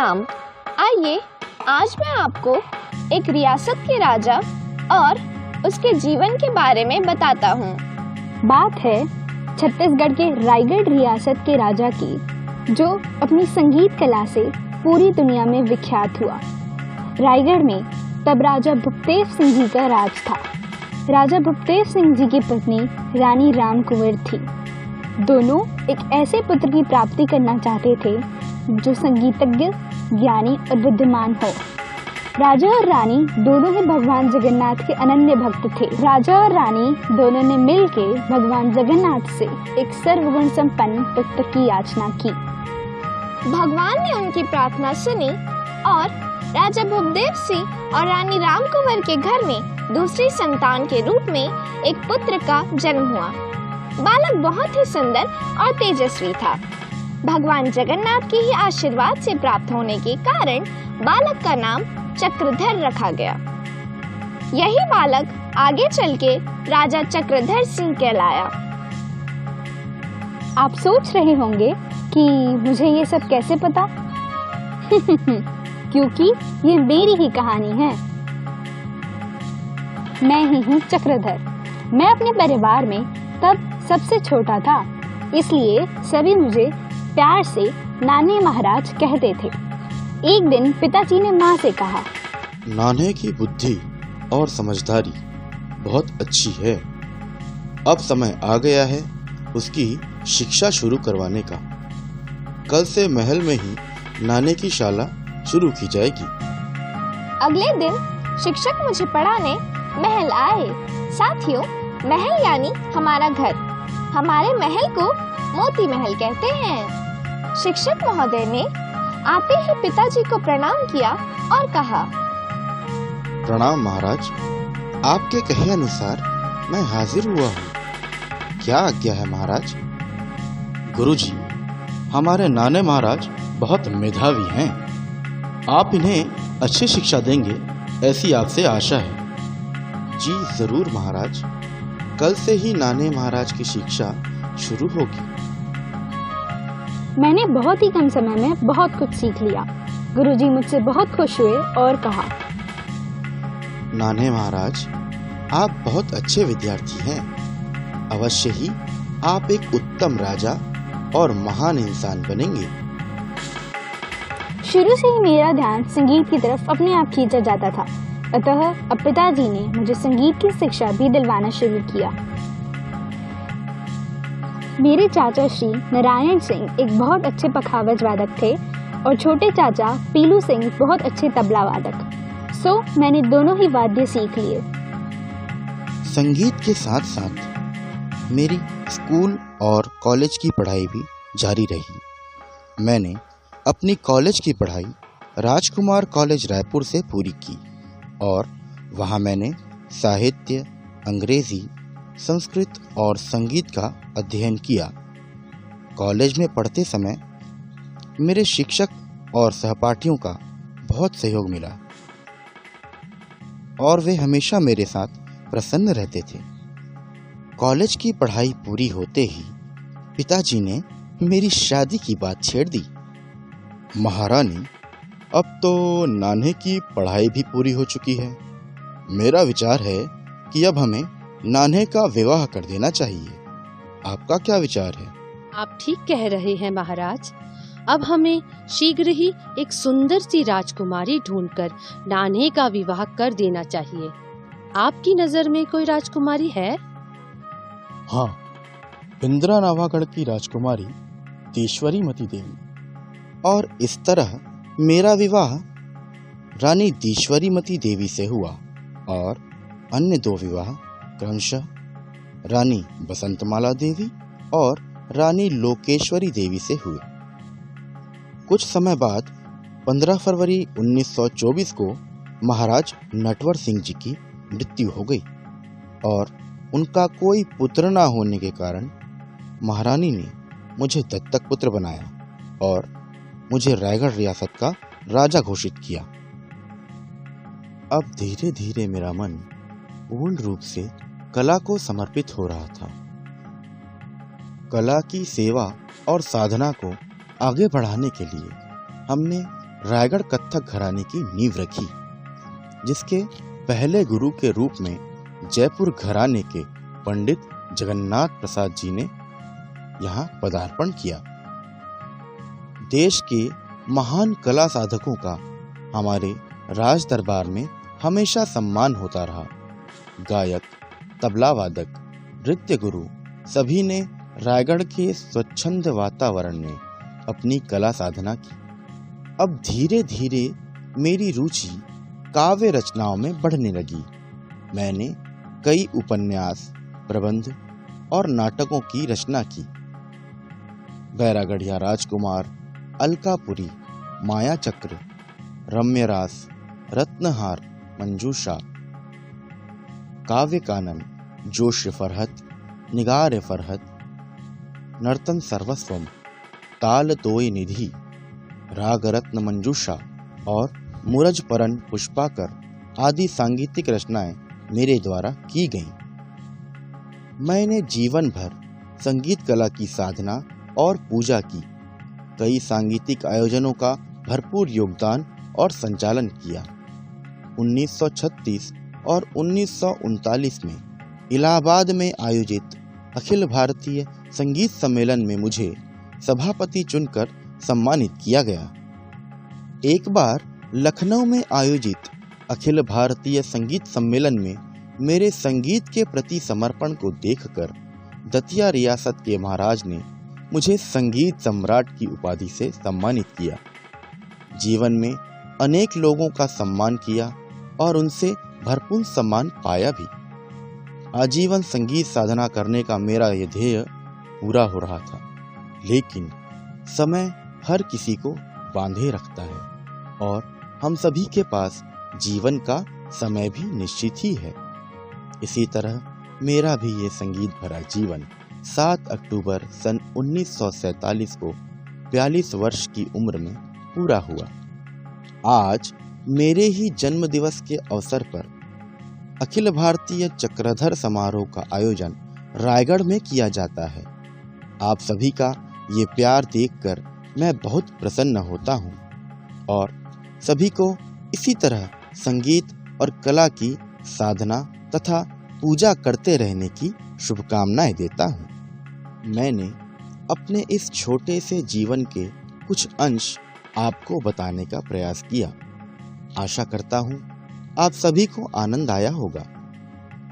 प्रणाम। आइए आज मैं आपको एक रियासत के राजा और उसके जीवन के बारे में बताता हूँ। बात है छत्तीसगढ़ के रायगढ़ रियासत के राजा की, जो अपनी संगीत कला से पूरी दुनिया में विख्यात हुआ। रायगढ़ में तब राजा भूपदेव सिंह जी का राज था। राजा भूपदेव सिंह जी की पत्नी रानी राम कुंवर थी। दोनों एक ऐसे पुत्र की प्राप्ति करना चाहते थे जो संगीतज्ञ, ज्ञानी और बुद्धिमान हो। राजा और रानी दोनों ही भगवान जगन्नाथ के अनन्य भक्त थे। राजा और रानी दोनों ने मिलकर भगवान जगन्नाथ से एक सर्वगुण संपन्न पुत्र की याचना की। भगवान ने उनकी प्रार्थना सुनी और राजा भूपदेव सिंह और रानी राम कुंवर के घर में दूसरी संतान के रूप में एक पुत्र का जन्म हुआ। बालक बहुत ही सुंदर और तेजस्वी था। भगवान जगन्नाथ के ही आशीर्वाद से प्राप्त होने के कारण बालक का नाम चक्रधर रखा गया। यही बालक आगे चल के राजा चक्रधर सिंह कहलाया। आप सोच रहे होंगे कि मुझे ये सब कैसे पता? क्योंकि ये मेरी ही कहानी है। मैं ही हूँ चक्रधर। मैं अपने परिवार में तब सबसे छोटा था, इसलिए सभी मुझे प्यार से नाने महाराज कहते थे। एक दिन पिताजी ने माँ से कहा, नाने की बुद्धि और समझदारी बहुत अच्छी है। अब समय आ गया है उसकी शिक्षा शुरू करवाने का। कल से महल में ही नाने की शाला शुरू की जाएगी। अगले दिन शिक्षक मुझे पढ़ाने महल आए। साथियों, महल यानी हमारा घर। हमारे महल को मोती महल कहते हैं। शिक्षक महोदय ने आते ही पिताजी को प्रणाम किया और कहा, प्रणाम महाराज, आपके कहे अनुसार मैं हाजिर हुआ हूँ। क्या आज्ञा है महाराज? गुरुजी, हमारे नाने महाराज बहुत मेधावी हैं। आप इन्हें अच्छी शिक्षा देंगे ऐसी आपसे आशा है। जी जरूर महाराज, कल से ही नाने महाराज की शिक्षा शुरू होगी। मैंने बहुत ही कम समय में बहुत कुछ सीख लिया। गुरुजी मुझसे बहुत खुश हुए और कहा, नाने महाराज, आप बहुत अच्छे विद्यार्थी हैं। अवश्य ही आप एक उत्तम राजा और महान इंसान बनेंगे। शुरू से ही मेरा ध्यान संगीत की तरफ अपने आप खींचा जाता था, अतः अब पिताजी ने मुझे संगीत की शिक्षा भी दिलवाना शुरू किया। मेरे चाचा श्री नारायण सिंह एक बहुत अच्छे पखावज वादक थे और छोटे चाचा पीलू सिंह बहुत अच्छे तबला वादक। सो मैंने दोनों ही वाद्य सीख लिए। संगीत के साथ साथ मेरी स्कूल और कॉलेज की पढ़ाई भी जारी रही। मैंने अपनी कॉलेज की पढ़ाई राजकुमार कॉलेज रायपुर से पूरी की और वहाँ मैंने साहित्य, अंग्रेजी, संस्कृत और संगीत का अध्ययन किया। कॉलेज में पढ़ते समय मेरे शिक्षक और सहपाठियों का बहुत सहयोग मिला और वे हमेशा मेरे साथ प्रसन्न रहते थे। कॉलेज की पढ़ाई पूरी होते ही पिताजी ने मेरी शादी की बात छेड़ दी। महारानी, अब तो नाने की पढ़ाई भी पूरी हो चुकी है। मेरा विचार है कि अब हमें नाने का विवाह कर देना चाहिए। आपका क्या विचार है? आप ठीक कह रहे हैं महाराज। अब हमें शीघ्र ही एक सुंदर सी राजकुमारी ढूंढकर नाने का विवाह कर देना चाहिए। आपकी नजर में कोई राजकुमारी है? हाँ, इंदिरा नावागढ़ की राजकुमारी देश्वरी मती देवी। और इस तरह मेरा विवाह रानी देश्वरी मती देवी से हुआ और अन्य दो विवाह क्रमशः रानी बसंतमाला देवी और रानी लोकेश्वरी देवी से हुए। कुछ समय बाद 15 फरवरी 1924 को महाराज नटवर सिंह जी की मृत्यु हो गई और उनका कोई पुत्र न होने के कारण महारानी ने मुझे दत्तक पुत्र बनाया और मुझे रायगढ़ रियासत का राजा घोषित किया। अब धीरे धीरे मेरा मन पूर्ण रूप से कला को समर्पित हो रहा था। कला की सेवा और साधना को आगे बढ़ाने के लिए हमने रायगढ़ कथक घराने की नींव रखी, जिसके पहले गुरु के रूप में जयपुर घराने के पंडित जगन्नाथ प्रसाद जी ने यहाँ पदार्पण किया। देश के महान कला साधकों का हमारे राज दरबार में हमेशा सम्मान होता रहा। गायक, तबला वादक, नृत्य गुरु सभी ने रायगढ़ के स्वच्छंद वातावरण में अपनी कला साधना की। अब धीरे धीरे मेरी रुचि काव्य रचनाओं में बढ़ने लगी। मैंने कई उपन्यास, प्रबंध और नाटकों की रचना की। बैरागढ़िया राजकुमार, अलकापुरी, माया चक्र, रम्यरास, रत्नहार, मंजूषा, काव्य कानन, जोश फरहत, निगार फरहत, नर्तन सर्वस्वम, ताल तोय निधि, राग रत्न मंजूषा और मुरज परन पुष्पाकर आदि सांगीतिक रचनाएं मेरे द्वारा की गईं। मैंने जीवन भर संगीत कला की साधना और पूजा की। कई सांगीतिक आयोजनों का भरपूर योगदान और संचालन किया। 1936 और 1939 में इलाहाबाद में आयोजित अखिल भारतीय संगीत सम्मेलन में मुझे सभापति चुनकर सम्मानित किया गया। एक बार लखनऊ में आयोजित अखिल भारतीय संगीत सम्मेलन में मेरे संगीत के प्रति समर्पण को देखकर दतिया रियासत के महाराज ने मुझे संगीत सम्राट की उपाधि से सम्मानित किया। जीवन में अनेक लोगों का सम्मान किया और उनसे भरपूर सम्मान पाया भी। आजीवन संगीत साधना करने का मेरा यह ध्येय पूरा हो रहा था, लेकिन समय हर किसी को बांधे रखता है और हम सभी के पास जीवन का समय भी निश्चित ही है। इसी तरह मेरा भी ये संगीत भरा जीवन 7 अक्टूबर सन 1947 को 42 वर्ष की उम्र में पूरा हुआ। आज मेरे ही जन्म दिवस के अवसर पर अखिल भारतीय चक्रधर समारोह का आयोजन रायगढ़ में किया जाता है। आप सभी का ये प्यार देखकर मैं बहुत प्रसन्न होता हूँ और सभी को इसी तरह संगीत और कला की साधना तथा पूजा करते रहने की शुभकामनाएं देता हूँ। मैंने अपने इस छोटे से जीवन के कुछ अंश आपको बताने का प्रयास किया। आशा करता हूँ आप सभी को आनंद आया होगा।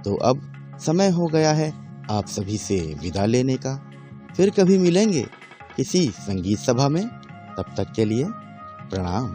तो अब समय हो गया है आप सभी से विदा लेने का। फिर कभी मिलेंगे किसी संगीत सभा में। तब तक के लिए प्रणाम।